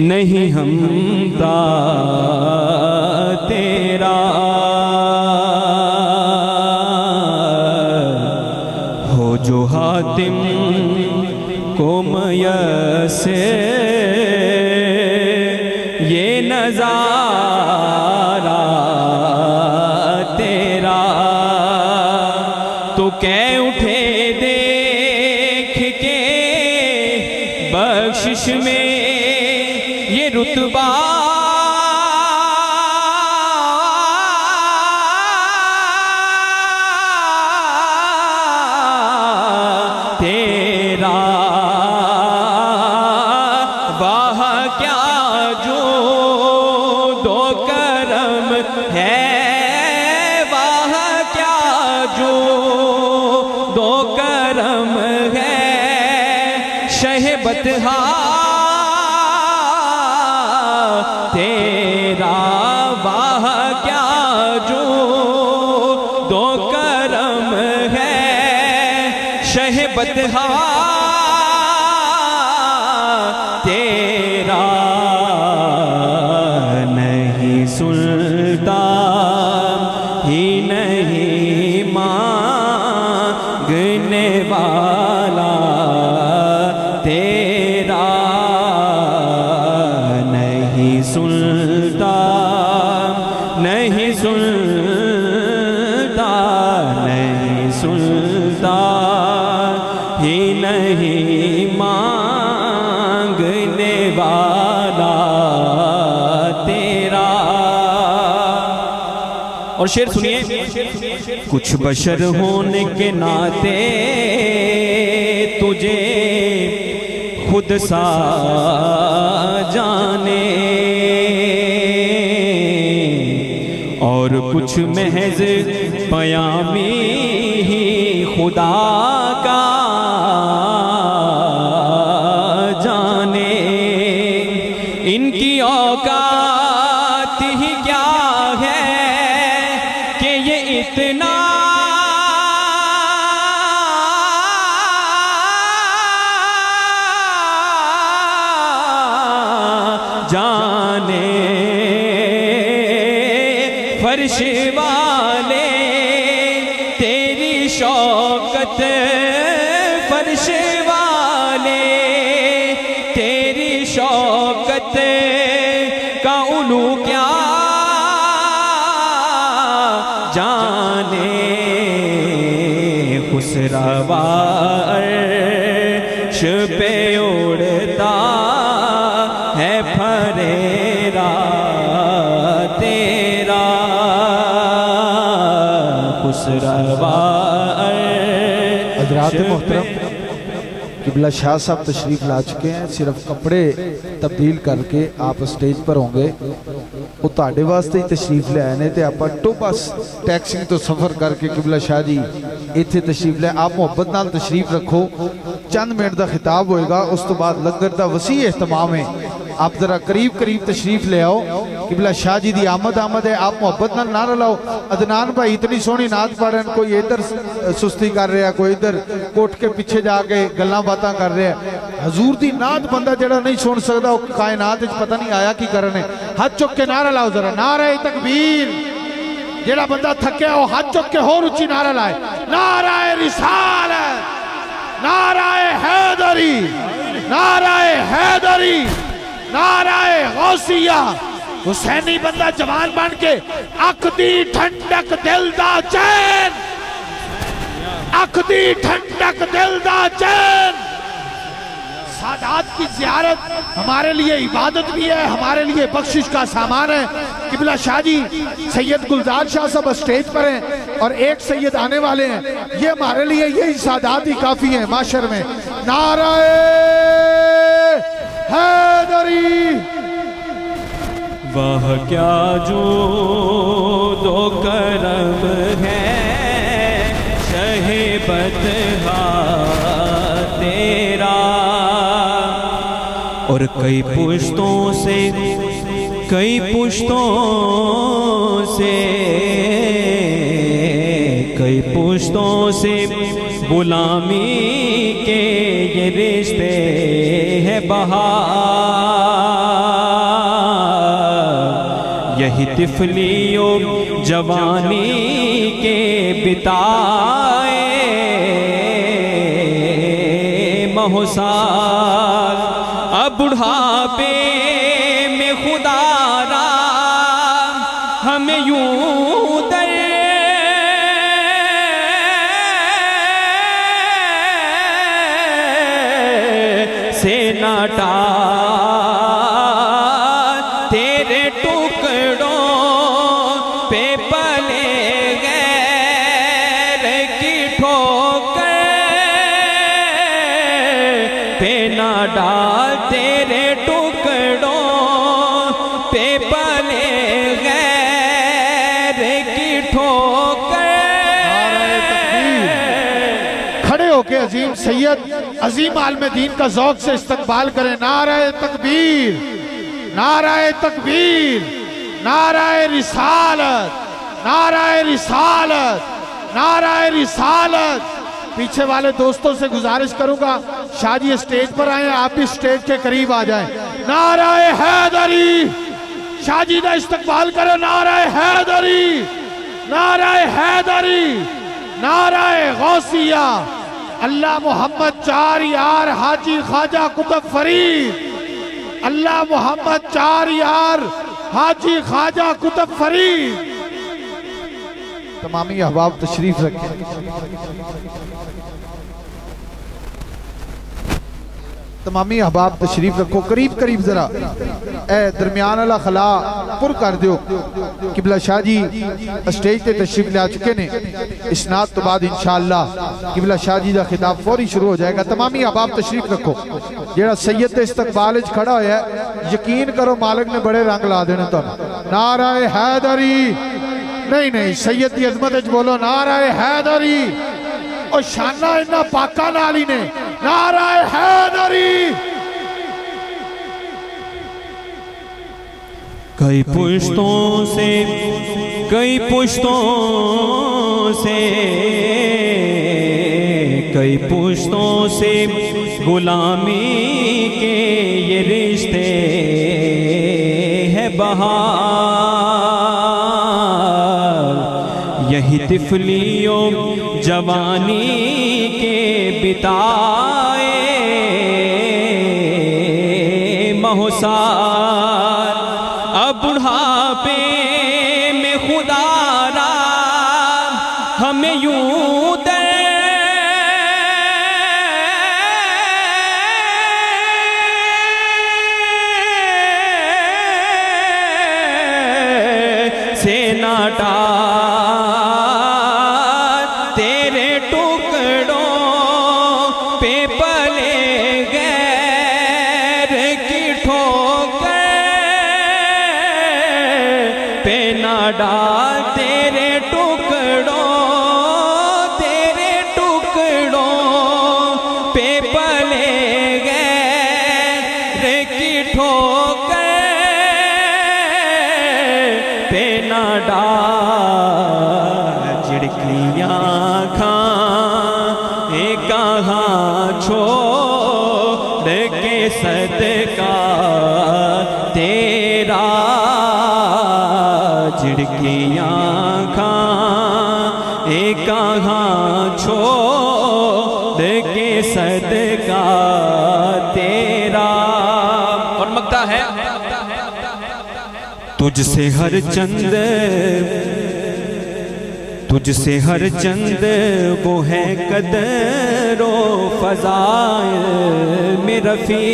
नहीं हमदा तेरा हो जो हातिम को मयसे ये नजारा तेरा तो कह उठे देख के बख्शिश में ये रुतबा तेरा वाह क्या जो दो करम है वाह क्या जो दो करम है शहबतहा तेरा वाह क्या जो दो करम है शहबतहा तेरा नहीं सुनता ही नहीं मांगने वाला तेरा नहीं सुनता नहीं सुनता नहीं सुनता ही नहीं मांगने वाला तेरा। और शेर सुनिए, कुछ बशर होने के नाते तुझे खुद सा जाने और कुछ महज पयामी ही खुदा का जाने इनकी औकात ही क्या है कि ये इतना जाने फर्श वाले तेरी शौकत फर्श वाले तेरी शौकत का उलू क्या जाने खुसरवा अर्श पे उड़ता है फरेरा तेरा खुसरवा हज़रात मोहतरम किबला शाह साहब तशरीफ ला चुके हैं। सिर्फ कपड़े तब्दील करके आप स्टेज पर होंगे। वो ताड़े वास्ते ही तशरीफ ले आए ने ते आप टोबा टैक्सी तो सफ़र करके किबला शाह जी इत्थे तशरीफ ले। आप मुहब्बत नाल तशरीफ रखो, चंद मिनट का खिताब होएगा, उस तो बाद लंगर का वसी एहतमाम है। आप जरा करीब करीब तशरीफ ले आओ। किबला शाह जी की आमद आमद है। आप मुहब्बत नाल नारा लाओ। अदनान भाई इतनी सोहनी नात पढ़ रहे हैं, कोई इधर सुस्ती कर रहा है, कोई इधर कोट के पीछे जाके गल्लां बातां कर रहा है। हजूर की नात बंदा जड़ा नहीं सुन सकता, कायनात पता नहीं आया की करने। हाथ चुक के नारा लाओ जरा, नारे तकबीर। जेड़ा बंदा थके वो हाथ चुक के होर उच्ची नारा लाए, नाराए रिसालत, नाराए हैदरी, नाराए हैदरी, नाराए गौसिया। हुसैनी बंदा जवान बन के अख दी ठंडक दिल दा चैन, अख दी ठंडक दिल दा चैन, सादात की ज़ियारत हमारे लिए इबादत भी है, हमारे लिए बख्शिश का सामान है। किबला शाह जी सैयद गुलजार शाह साहब स्टेज पर हैं और एक सैयद आने वाले हैं, ये हमारे लिए यही सादात ही काफ़ी है माशर में। नाराए हैदरी। वह क्या जो दो करम है शहे बदहा तेरा, और कई पुश्तों से गुलामी के ये रिश्ते है बहार। यही तिफलियों जवानी के बिताए महोसाल, अब बुढ़ापे में खुदारा हमें यूं दर से नाटा, तेरे टुकड़ों पे पले गैर की ठोकर पे ना डाल, तेरे टुकड़ों पे पले गैर की ठोकर। खड़े होके अजीम सैयद अजीम आलम दीन का ज़ौक़ से इस्तकबाल करें। नाराए तकबीर, नाराए तकबीर, नाराए रिसालत, नाराए रिसालत, नाराए रिसालत। पीछे वाले दोस्तों से गुजारिश करूंगा शाह जी स्टेज पर आए, आप भी स्टेज के करीब आ जाएं। नाराए हैदरी, शाह जी का इस्तकबाल करें। नाराए हैदरी, नाराए हैदरी, नाराए गौसिया, अल्लाह मोहम्मद चार यार हाजी ख्वाजा कुतुब फरीद, अल्लाह मोहम्मद चार यार हाजी ख्वाजा कुतुब फरीद। तमामी अहबाब तशरीफ रखें। तमामी अहबाब तशरीफ रखो, करीब करीब जरा ए दरमियान वाला खला पुर कर दो। किबला शाह जी स्टेज पे तशरीफ ले आ चुके ने, इसनाद तो बाद इंशाअल्लाह किबला शाह जी का खिताब फौरी शुरू हो जाएगा। तमामी अहबाब तशरीफ रखो। जेड़ा सैयद इस्तकबाल खड़ा होया है, यकीन करो मालिक ने बड़े रंग ला देने तुम। नाराए हैदरी, नहीं नहीं सैयद की अजमत बोलो नाराए हैदरी। और शाना इन्ना पाका नाली ने नाराए हैदरी। कई पुश्तों से गुलामी के ये रिश्ते है बहार। यही तिफलियों जवानी के बिताए महोसार, अब बुढ़ापे में खुदारा हमें यूं दे से नाटा, तेरे टुकड़ों पे पले गैर की ठोकर पे ना डाल, तेरे टुकड़ों पे पले गैर की ठोकर पे ना डाल। झिड़कियाँ खां कहाँ छोड़ के सदका तेरा, झिड़कियाँ खां कहाँ छोड़ के सदका तेरा। और मगता है तुझसे हर चंद तुझसे हर चंद वो है कदरो फज़ाइल में रफ़ी,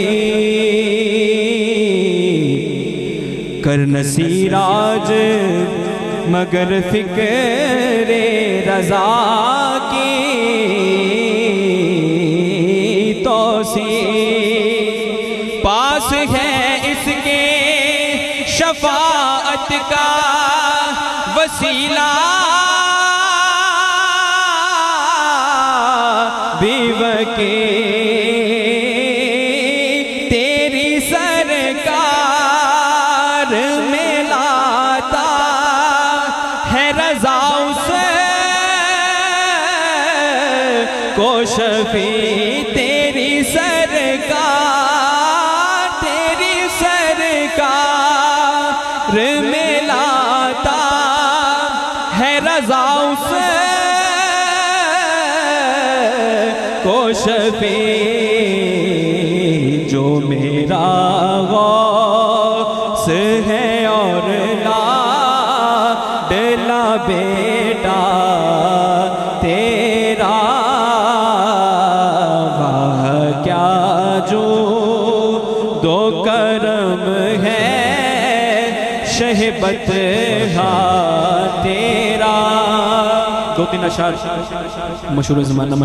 कर नसीराज मगर फिक्रे रज़ा की तौसी, पास है इसके शफाअत का वसीला, बेवके तेरी सरकार में लाता है रज़ा उसे को शफी, तेरी सरकार में लाता है रज़ा उसे को शफी, जो मेरा गौस है और लाडला बेटा तेरा, वाह क्या जो दो करम है शहबत तेरा। दो तीन अशार मशहूर ज़माना